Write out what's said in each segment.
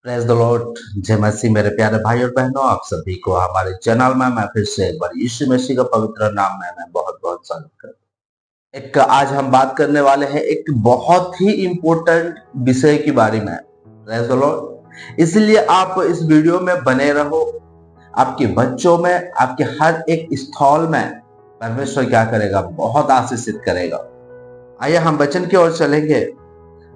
Praise the Lord. जय मसीह। मेरे प्यारे भाई और बहनों, आप सभी को हमारे चैनल में मैं फिर से एक बार यीशु मसीह का पवित्र नाम में मैं बहुत बहुत स्वागत करता हूं। एक आज हम बात करने वाले हैं एक बहुत ही इंपॉर्टेंट विषय के बारे में। Praise the Lord. इसलिए आप इस वीडियो में बने रहो। आपके बच्चों में, आपके हर एक स्थल में परमेश्वर क्या करेगा? बहुत आशीषित करेगा। आइए हम वचन की ओर चलेंगे,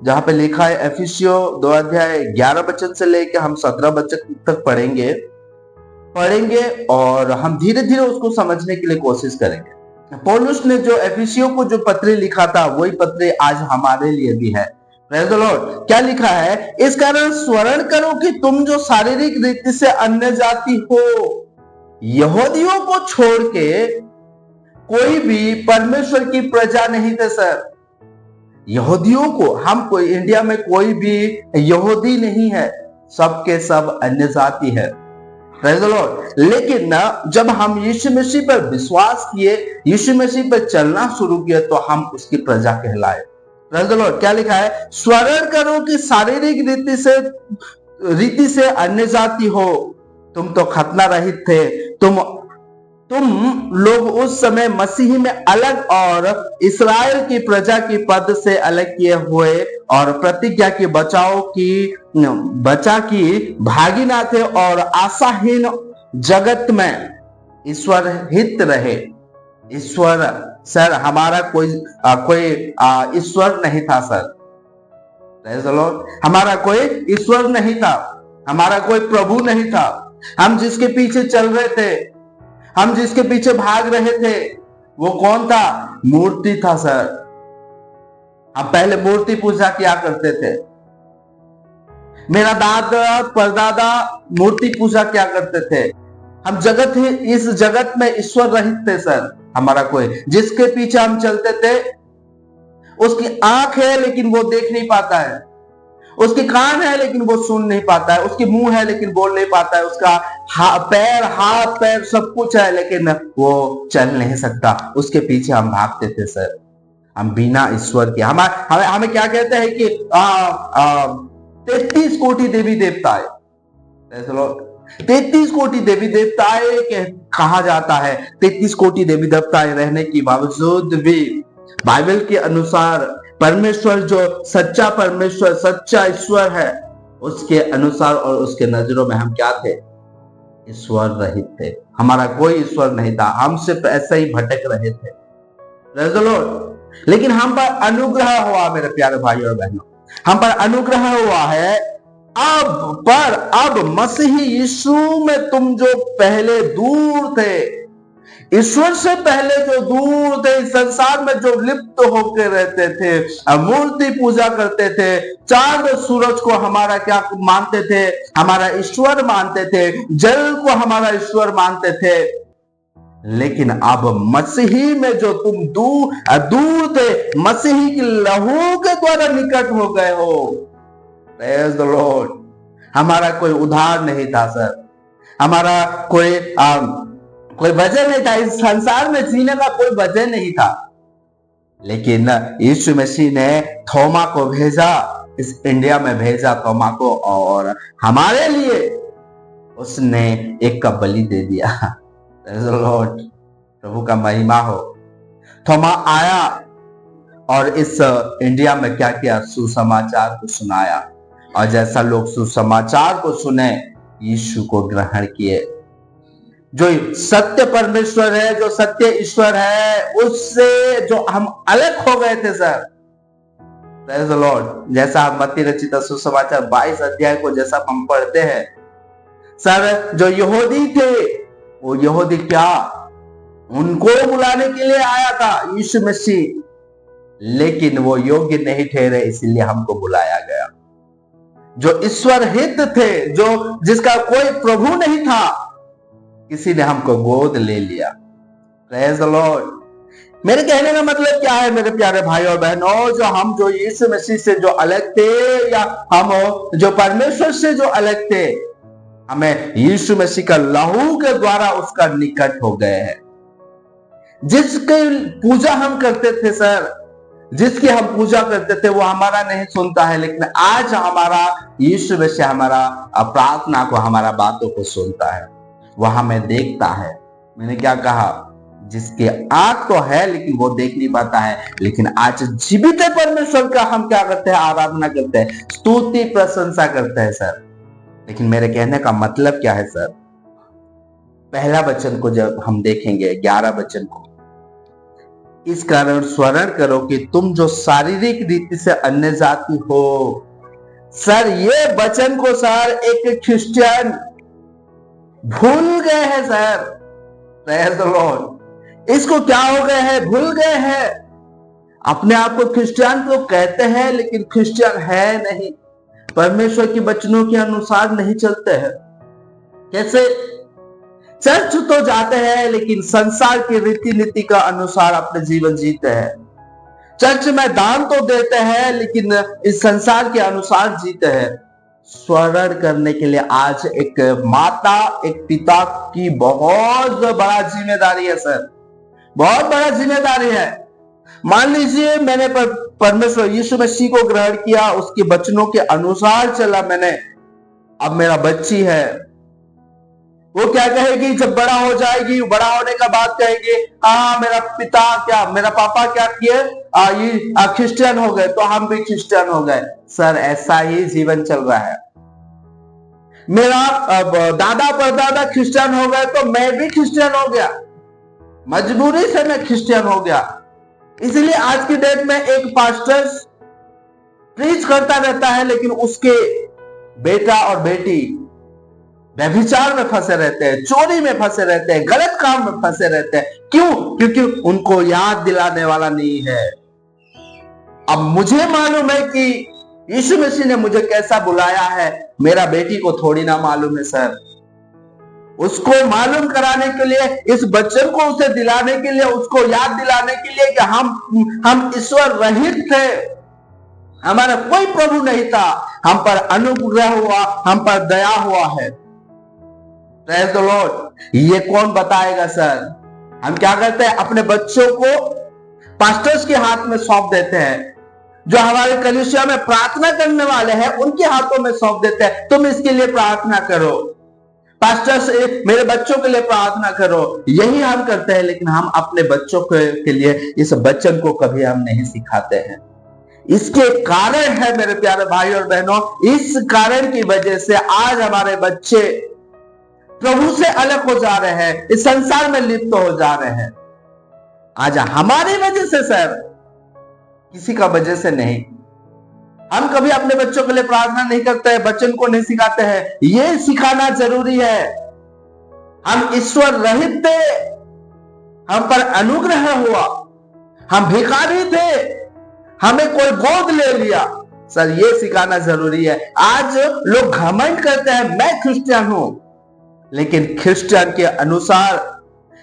जहां पे लिखा है एफिसियों 2 अध्याय 11 वचन से लेकर हम 17 वचन तक पढ़ेंगे और हम धीरे धीरे उसको समझने के लिए कोशिश करेंगे। पौलुस ने जो एफिसियों को जो पत्र लिखा था, वही पत्र आज हमारे लिए भी है। Praise the Lord. क्या लिखा है? इस कारण स्मरण करो कि तुम जो शारीरिक रीति से अन्य जाति हो, यहूदियों को छोड़ के कोई भी परमेश्वर की प्रजा नहीं थे। सर, यहूदियों को, हम कोई इंडिया में कोई भी यहूदी नहीं है, सबके सब अन्य जाति है। Praise the Lord. लेकिन ना, जब हम यीशु मसीह पर विश्वास किए, यीशु मसीह पर चलना शुरू किया, तो हम उसकी प्रजा कहलाए। Praise the Lord. क्या लिखा है? स्मरण करो कि शारीरिक रीति से अन्य जाति हो, तुम तो खतना रहित थे। तुम लोग उस समय मसीह में अलग और इस्राएल की प्रजा की पद से अलग किए हुए और प्रतिज्ञा की बचा की भागीना थे और आशाहीन जगत में ईश्वर हित रहे। ईश्वर, सर, हमारा कोई ईश्वर नहीं था। Sir, praise the Lord. हमारा कोई ईश्वर नहीं था, हमारा कोई प्रभु नहीं था। हम जिसके पीछे चल रहे थे, हम जिसके पीछे भाग रहे थे, वो कौन था? मूर्ति था। सर, हम पहले मूर्ति पूजा किया करते थे। मेरा दादा परदादा मूर्ति पूजा किया करते थे। हम इस जगत में ईश्वर रहित थे। सर, हमारा कोई, जिसके पीछे हम चलते थे, उसकी आंख है लेकिन वो देख नहीं पाता है, उसके कान है लेकिन वो सुन नहीं पाता है, उसकी मुंह है लेकिन बोल नहीं पाता है, उसका हाथ पैर सब कुछ है लेकिन वो चल नहीं सकता। उसके पीछे हम भागते थे। सर, हम बिना ईश्वर के, हमें क्या कहते हैं कि 33 कोटि देवी देवता है। 33 कोटि देवी देवताएं कहा जाता है। 33 कोटि देवी देवताएं रहने के बावजूद भी बाइबल के अनुसार परमेश्वर, जो सच्चा परमेश्वर, सच्चा ईश्वर है, उसके अनुसार और उसके नजरों में हम क्या थे? ईश्वर रहित थे। हमारा कोई ईश्वर नहीं था, हम सिर्फ ऐसे ही भटक रहे थे। Praise the Lord. लेकिन हम पर अनुग्रह हुआ, मेरे प्यारे भाई और बहनों, हम पर अनुग्रह हुआ है। अब मसीही यीशु में तुम जो पहले दूर थे, ईश्वर से पहले जो दूर थे, संसार में जो लिप्त होकर रहते थे, मूर्ति पूजा करते थे, चांद सूरज को हमारा क्या मानते थे? हमारा ईश्वर मानते थे, जल को हमारा ईश्वर मानते थे। लेकिन अब मसीही में जो तुम दूर थे, मसीही की लहू के द्वारा निकट हो गए हो। Praise the Lord. हमारा कोई उधार नहीं था। सर, हमारा कोई वजह नहीं था, इस संसार में जीने का कोई वजह नहीं था। लेकिन यीशु मसीह ने थोमा को भेजा, इस इंडिया में भेजा थोमा को, और हमारे लिए उसने एक का बलि दे दिया। Praise the Lord. प्रभु का महिमा हो। थोमा आया और इस इंडिया में क्या किया? सुसमाचार को सुनाया, और जैसा लोग सुसमाचार को सुने, यीशु को ग्रहण किए। जो सत्य परमेश्वर है, जो सत्य ईश्वर है, उससे जो हम अलग हो गए थे। Sir, praise the Lord. जैसा हम मत्ती रचित सुसमाचार 22 अध्याय को जैसा हम पढ़ते हैं, सर, जो यहूदी थे, वो यहूदी क्या, उनको बुलाने के लिए आया था यीशु मसीह, लेकिन वो योग्य नहीं ठहरे, इसलिए हमको बुलाया गया। जो ईश्वर हित थे, जिसका कोई प्रभु नहीं था, किसी ने हमको गोद ले लिया। Praise the Lord. मेरे कहने का मतलब क्या है, मेरे प्यारे भाई और बहनों? जो यीशु मसीह से जो अलग थे, या हम जो परमेश्वर से जो अलग थे, हमें यीशु मसीह का लहू के द्वारा उसका निकट हो गए हैं। जिसकी पूजा हम करते थे, सर, जिसकी हम पूजा करते थे वो हमारा नहीं सुनता है, लेकिन आज हमारा यीशु मसीह हमारा प्रार्थना को, हमारा बातों को सुनता है, वह हमें देखता है। मैंने क्या कहा, जिसके आंख तो है लेकिन वो देख नहीं पाता है, लेकिन आज जीवित परमेश्वर का हम क्या करते हैं, आराधना करते हैं, स्तुति प्रशंसा करते हैं सर। लेकिन मेरे कहने का मतलब क्या है सर, पहला वचन को जब हम देखेंगे, 11 वचन को, इस कारण स्मरण करो कि तुम जो शारीरिक रीति से अन्य जाति हो। सर ये वचन को सर एक क्रिश्चियन भूल गए हैं सर, प्रेज़ द लॉर्ड। इसको क्या हो गए हैं, भूल गए हैं। अपने आप को क्रिश्चियन तो कहते हैं लेकिन क्रिश्चियन है नहीं, परमेश्वर के वचनों के अनुसार नहीं चलते हैं। कैसे, चर्च तो जाते हैं लेकिन संसार की रीति नीति का अनुसार अपने जीवन जीते हैं। चर्च में दान तो देते हैं लेकिन इस संसार के अनुसार जीते हैं। स्मरण करने के लिए आज एक माता, एक पिता की बहुत बड़ा जिम्मेदारी है सर, बहुत बड़ा जिम्मेदारी है। मान लीजिए मैंने परमेश्वर यीशु मसीह को ग्रहण किया, उसके वचनों के अनुसार चला मैंने, अब मेरा बच्ची है, वो क्या कहेगी जब बड़ा हो जाएगी, बड़ा होने का बाद कहेगी हाँ मेरा पिता क्या, मेरा पापा क्या किए, ये क्रिश्चियन हो गए तो हम भी क्रिश्चियन हो गए। सर ऐसा ही जीवन चल रहा है। मेरा दादा परदादा क्रिश्चियन हो गए तो मैं भी क्रिश्चियन हो गया, मजबूरी से मैं क्रिश्चियन हो गया। इसलिए आज की डेट में एक पास्टर प्रीच करता रहता है लेकिन उसके बेटा और बेटी व्यभिचार में फंसे रहते हैं, चोरी में फंसे रहते हैं, गलत काम में फंसे रहते हैं। क्यों? क्योंकि उनको याद दिलाने वाला नहीं है। अब मुझे मालूम है कि यीशु मसीह ने मुझे कैसा बुलाया है, मेरा बेटी को थोड़ी ना मालूम है सर। उसको मालूम कराने के लिए, इस वचन को उसे दिलाने के लिए, उसको याद दिलाने के लिए कि हम ईश्वर रहित थे, हमारा कोई प्रभु नहीं था, हम पर अनुग्रह हुआ, हम पर दया हुआ है। Praise the Lord. ये कौन बताएगा सर? हम क्या करते हैं, अपने बच्चों को पास्टर्स के हाथ में सौंप देते हैं, जो हमारे कलीसिया में प्रार्थना करने वाले हैं उनके हाथों में सौंप देते हैं, तुम इसके लिए प्रार्थना करो, पास्टर से मेरे बच्चों के लिए प्रार्थना करो। यही हम करते हैं, लेकिन हम अपने बच्चों के लिए इस वचन को कभी हम नहीं सिखाते हैं। इसके कारण है मेरे प्यारे भाई और बहनों, इस कारण की वजह से आज हमारे बच्चे प्रभु से अलग हो जा रहे हैं, इस संसार में लिप्त हो जा रहे हैं। आज हमारी वजह से सर, किसी का वजह से नहीं। हम कभी अपने बच्चों के लिए प्रार्थना नहीं करते हैं, वचन को नहीं सिखाते हैं। यह सिखाना जरूरी है। हम ईश्वर रहित थे, हम पर अनुग्रह हुआ, हम भिखारी थे, हमें कोई गोद ले लिया। सर ये सिखाना जरूरी है। आज लोग घमंड करते हैं मैं क्रिश्चियन हूं, लेकिन क्रिश्चियन के अनुसार,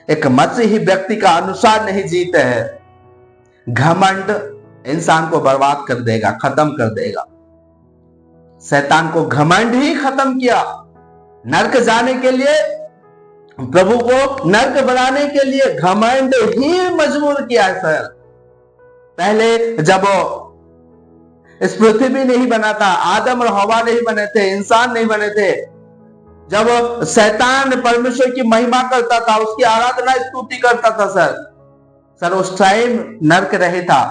एक मसीही व्यक्ति का अनुसार नहीं जीते हैं। घमंड इंसान को बर्बाद कर देगा, खत्म कर देगा। शैतान को घमंड ही खत्म किया। नरक जाने के लिए, प्रभु को नरक बनाने के लिए घमंड ही मजबूर किया है सर। पहले जब इस पृथ्वी नहीं बना था, आदम और हवा नहीं बने थे, इंसान नहीं बने थे, जब शैतान परमेश्वर की महिमा करता था, उसकी आराधना स्तुति करता था सर उस टाइम नरक रहे था।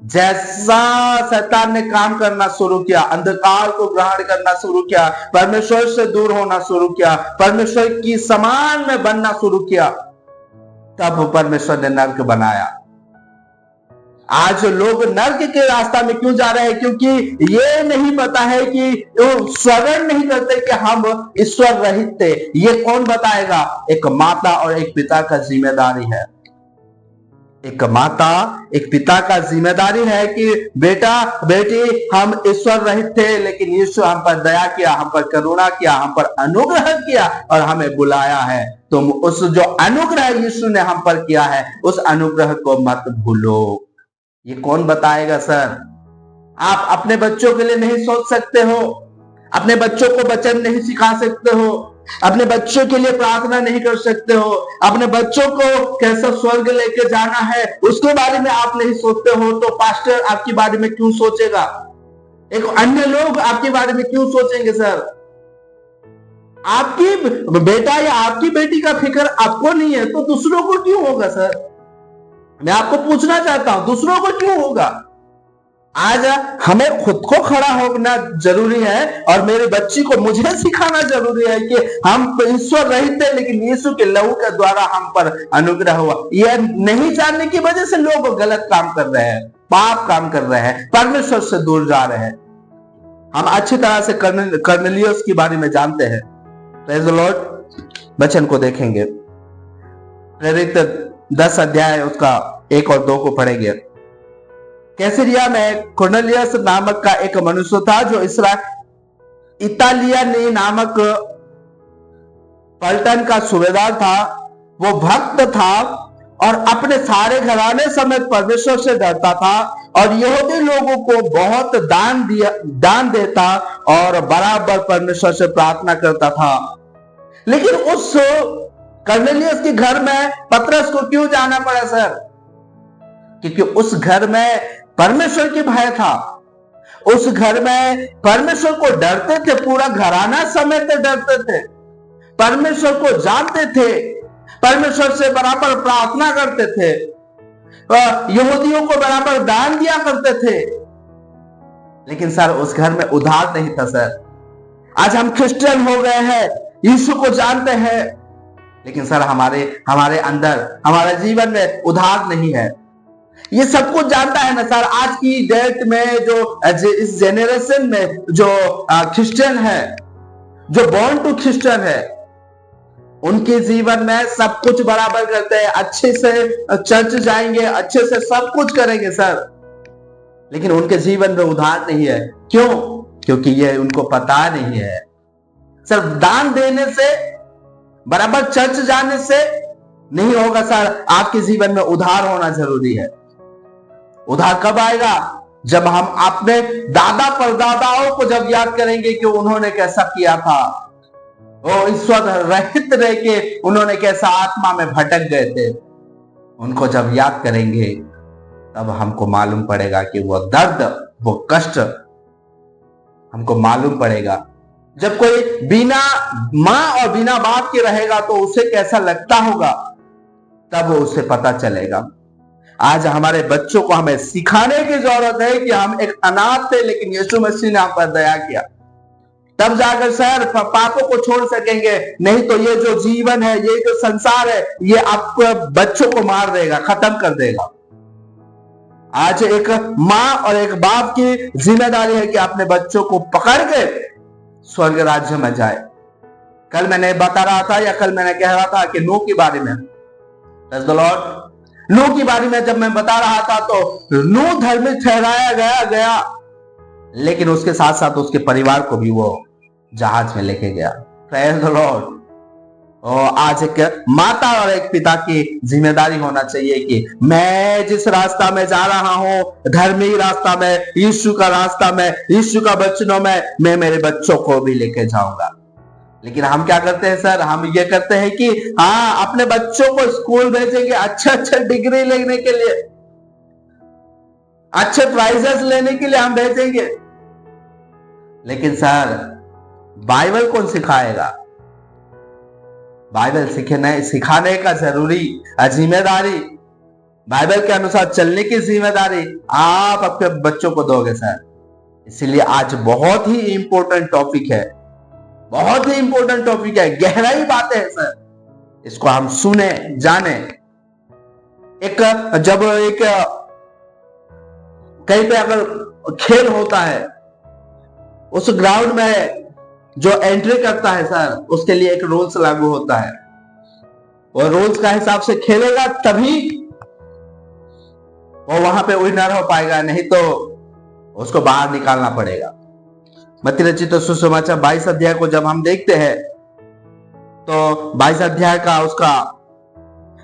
जैसा शैतान ने काम करना शुरू किया, अंधकार को ग्रहण करना शुरू किया, परमेश्वर से दूर होना शुरू किया, परमेश्वर की समान में बनना शुरू किया, तब परमेश्वर ने नरक बनाया। आज लोग नरक के रास्ता में क्यों जा रहे हैं? क्योंकि ये नहीं पता है कि स्मरण नहीं करते कि हम ईश्वर रहित थे। ये कौन बताएगा? एक माता और एक पिता का जिम्मेदारी है। एक माता, एक पिता का जिम्मेदारी है कि बेटा बेटी हम ईश्वर रहित थे, लेकिन यीशु हम पर दया किया, हम पर करुणा किया, हम पर अनुग्रह किया और हमें बुलाया है। तुम उस जो अनुग्रह यीशु ने हम पर किया है, उस अनुग्रह को मत भूलो। ये कौन बताएगा सर? आप अपने बच्चों के लिए नहीं सोच सकते हो, अपने बच्चों को वचन नहीं सिखा सकते हो, अपने बच्चों के लिए प्रार्थना नहीं कर सकते हो, अपने बच्चों को कैसा स्वर्ग लेके जाना है उसके बारे में आप नहीं सोचते हो, तो पास्टर आपके बारे में क्यों सोचेगा? एक अन्य लोग आपके बारे में क्यों सोचेंगे? सर, आपकी बेटा या आपकी बेटी का फिक्र आपको नहीं है तो दूसरों को क्यों होगा? सर, मैं आपको पूछना चाहता हूं, दूसरों को क्यों होगा? आज हमें खुद को खड़ा होना जरूरी है और मेरे बच्ची को मुझे सिखाना जरूरी है कि हम ईश्वर रहित थे लेकिन यीशु के लहू के द्वारा हम पर अनुग्रह हुआ। यह नहीं जानने की वजह से लोग गलत काम कर रहे हैं, पाप काम कर रहे हैं, परमेश्वर से दूर जा रहे हैं। हम अच्छी तरह से कर्नेलियुस के बारे में जानते हैं। Praise the Lord. वचन को देखेंगे, प्रेरित 10 अध्याय उसका 1 और 2 को पढ़ेंगे। कैसरिया में कुरनेलियुस नामक का एक मनुष्य था जो इतालियानी नामक पलटन का सूबेदार था। वो भक्त था और अपने सारे घराने समेत परमेश्वर से डरता था और यहूदी लोगों को बहुत दान देता और बराबर परमेश्वर से प्रार्थना करता था। लेकिन उस कुरनेलियुस के घर में पतरस को क्यों जाना पड़ा? सर, क्योंकि उस घर में परमेश्वर की भय था। उस घर में परमेश्वर को डरते थे, पूरा घराना समेत डरते थे, परमेश्वर को जानते थे, परमेश्वर से बराबर प्रार्थना करते थे, यहूदियों को बराबर दान दिया करते थे। लेकिन सर, उस घर में उद्धार नहीं था। सर, आज हम क्रिश्चियन हो गए हैं, यीशु को जानते हैं, लेकिन सर हमारे अंदर, हमारे जीवन में उद्धार नहीं है। ये सब कुछ जानता है ना सर। आज की डेट में जो इस जेनरेशन में जो क्रिश्चियन है, जो बॉर्न टू क्रिश्चियन है, उनके जीवन में सब कुछ बराबर करते हैं, अच्छे से चर्च जाएंगे, अच्छे से सब कुछ करेंगे सर, लेकिन उनके जीवन में उद्धार नहीं है। क्यों? क्योंकि ये उनको पता नहीं है। सर, दान देने से, बराबर चर्च जाने से नहीं होगा सर। आपके जीवन में उद्धार होना जरूरी है। उद्धार कब आएगा? जब हम अपने दादा परदादाओं को जब याद करेंगे कि उन्होंने कैसा किया था, वो ईश्वर रहित रह के उन्होंने कैसा आत्मा में भटक गए थे, उनको जब याद करेंगे तब हमको मालूम पड़ेगा कि वो दर्द, वो कष्ट हमको मालूम पड़ेगा। जब कोई बिना माँ और बिना बाप के रहेगा तो उसे कैसा लगता होगा, तब वो उसे पता चलेगा। आज हमारे बच्चों को हमें सिखाने की जरूरत है कि हम एक अनाथ थे लेकिन यीशु मसीह ने हम पर दया किया, तब जाकर सर पापों को छोड़ सकेंगे। नहीं तो ये जो जीवन है, ये जो संसार है, ये आपको बच्चों को मार देगा, खत्म कर देगा। आज एक माँ और एक बाप की जिम्मेदारी है कि अपने बच्चों को पकड़ के स्वर्ग राज्य में जाए। कल मैंने बता रहा था या कल मैंने कह रहा था कि नूह के बारे में, प्रेज़ द लॉर्ड, नूह के बारे में जब मैं बता रहा था तो नूह धर्मी ठहराया गया, लेकिन उसके साथ साथ उसके परिवार को भी वो जहाज में लेके गया। Praise the Lord. और आज एक माता और एक पिता की जिम्मेदारी होना चाहिए कि मैं जिस रास्ता में जा रहा हूं, धर्मी रास्ता में, यीशु का रास्ता में, यीशु का वचनों में, मैं मेरे बच्चों को भी लेके जाऊंगा। लेकिन हम क्या करते हैं सर? हम ये करते हैं कि हाँ, अपने बच्चों को स्कूल भेजेंगे अच्छे डिग्री लेने के लिए, अच्छे प्राइजेस लेने के लिए हम भेजेंगे, लेकिन सर बाइबल कौन सिखाएगा? बाइबल सिखाने का जरूरी जिम्मेदारी, बाइबल के अनुसार चलने की जिम्मेदारी आप अपने बच्चों को दोगे सर। इसलिए आज बहुत ही इंपॉर्टेंट टॉपिक है, बहुत ही इंपॉर्टेंट टॉपिक है, गहराई बातें हैं सर, इसको हम सुने जाने। जब कहीं पे अगर खेल होता है, उस ग्राउंड में जो एंट्री करता है सर, उसके लिए एक रूल्स लागू होता है, और रूल्स का हिसाब से खेलेगा तभी वो वहां पे विनर हो पाएगा, नहीं तो उसको बाहर निकालना पड़ेगा। मत्ती रचित सुसमाचार 22 अध्याय को जब हम देखते हैं तो 22 अध्याय का उसका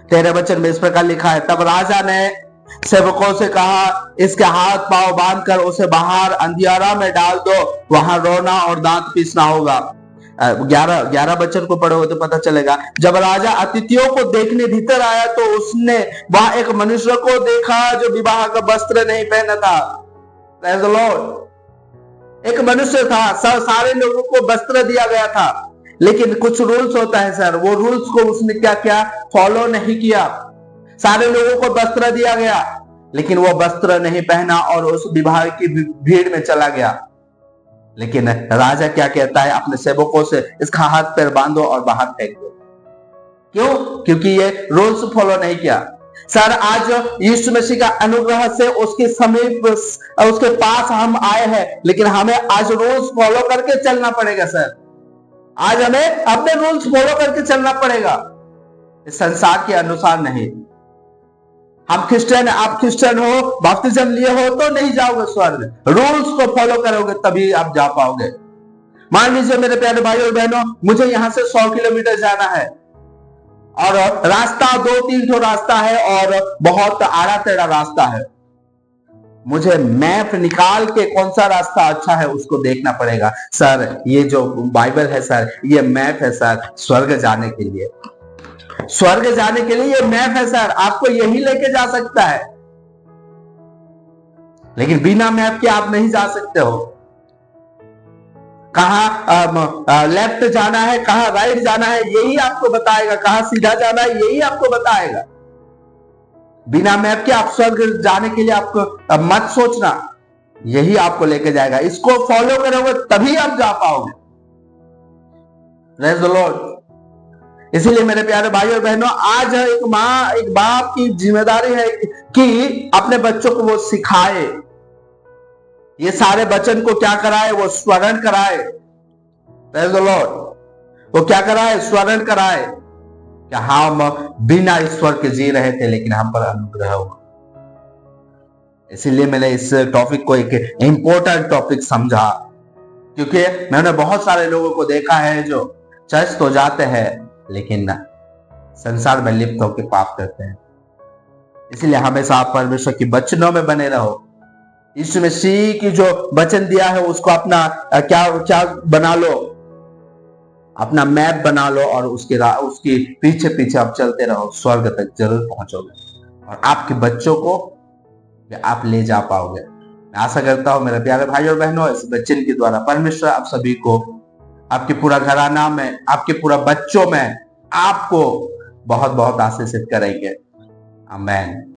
13 वचन में इस प्रकार लिखा है, तब राजा ने सेवकों से कहा, इसके हाथ पांव बांधकर उसे बाहर अंधियारा में डाल दो, वहां रोना और दांत पीसना होगा। 11 वचन को पढ़ोगे तो पता चलेगा। जब राजा अतिथियों को देखने भीतर आया तो उसने वहां एक मनुष्य को देखा जो विवाह का वस्त्र नहीं पहना था। Praise the Lord। एक मनुष्य था, सारे लोगों को वस्त्र दिया गया था, लेकिन कुछ रूल्स होता है सर, वो रूल्स को उसने क्या किया, फॉलो नहीं किया। सारे लोगों को वस्त्र दिया गया, लेकिन वो वस्त्र नहीं पहना और उस विवाह की भीड़ में चला गया। लेकिन राजा क्या कहता है अपने सेवकों से, इसका हाथ पैर बांधो और बाहर फेंक दो। क्यों? क्योंकि ये रूल्स फॉलो नहीं किया। सर आज यीशु मसीह का अनुग्रह से उसके समीप, उसके पास हम आए हैं, लेकिन हमें आज रूल्स फॉलो करके चलना पड़ेगा। सर आज हमें अपने रूल्स फॉलो करके चलना पड़ेगा, इस संसार के अनुसार नहीं। हम क्रिश्चियन, आप क्रिश्चियन हो, बपतिस्म लिए हो तो नहीं जाओगे स्वर्ग, रूल्स को फॉलो करोगे तभी आप जा पाओगे। मान लीजिए मेरे प्यारे भाई और बहनों, मुझे यहां से 100 किलोमीटर जाना है और रास्ता 2-3 ठो रास्ता है और बहुत आड़ा टेढ़ा रास्ता है। मुझे मैप निकाल के कौन सा रास्ता अच्छा है उसको देखना पड़ेगा। सर ये जो बाइबल है सर, ये मैप है सर स्वर्ग जाने के लिए। स्वर्ग जाने के लिए ये मैप है सर, आपको यही लेके जा सकता है, लेकिन बिना मैप के आप नहीं जा सकते हो। कहां लेफ्ट जाना है, कहां राइट जाना है, यही आपको बताएगा। कहां सीधा जाना है, यही आपको बताएगा। बिना मैप के आप स्वर्ग जाने के लिए आपको मत सोचना, यही आपको लेके जाएगा। इसको फॉलो करोगे तभी आप जा पाओगे। Praise the Lord. इसीलिए मेरे प्यारे भाई और बहनों, आज एक माँ, एक बाप की जिम्मेदारी है कि अपने बच्चों को वो सिखाए, ये सारे वचन को क्या कराए, वो स्मरण कराए। Praise the Lord. वो क्या कराए, स्मरण कराए कि हम बिना ईश्वर के जी रहे थे, लेकिन हम पर अनुग्रह हुआ। इसीलिए मैंने इस टॉपिक को एक इंपॉर्टेंट टॉपिक समझा, क्योंकि मैंने बहुत सारे लोगों को देखा है जो चर्च तो जाते हैं लेकिन संसार में लिप्त होकर पाप करते हैं। इसलिए हमेशा आप परमेश्वर की वचनों में बने रहो। यीशु मसीह की जो वचन दिया है उसको अपना क्या बना लो, अपना मैप बना लो और उसके पीछे पीछे आप चलते रहो, स्वर्ग तक जरूर पहुंचोगे और आपके बच्चों को आप ले जा पाओगे। मैं आशा करता हूं मेरे प्यारे भाई और बहनों, इस वचन के द्वारा परमेश्वर आप सभी को, आपके पूरा घराना में, आपके पूरा बच्चों में आपको बहुत बहुत आशीषित करेंगे। आमीन।